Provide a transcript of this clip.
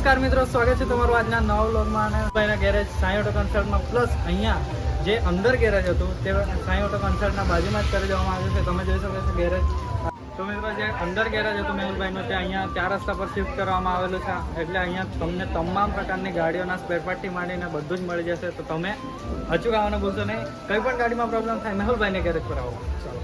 નમસ્કાર મિત્રો, સ્વાગત છે તમારું આજના નવા વ્લોગમાં. અને ભાઈના ગેરેજ સાંઈ ઓટો કન્સલ્ટમાં પ્લસ અહીંયા જે અંદર ગેરેજ હતું તે સાંઈ ઓટો કન્સલ્ટના બાજુમાં જ કરી દેવામાં આવ્યું છે. તમે જોઈ શકો છો ગેરેજ. તો મિત્રો જે અંદર ગેરેજ હતું મેહુલભાઈનું તે અહીંયા 4 રસ્તા પર શિફ્ટ કરવામાં આવેલું છે. એટલે અહીંયા તમને તમામ પ્રકારની ગાડીઓના સ્પેરપાર્ટથી માંડીને બધું જ મળી જશે. તો તમે અચૂક આવવાનું ભૂલશો નહીં. કંઈ પણ ગાડીમાં પ્રોબ્લેમ થાય મેહુલભાઈને ગેરેજ પર આવો. ચાલો.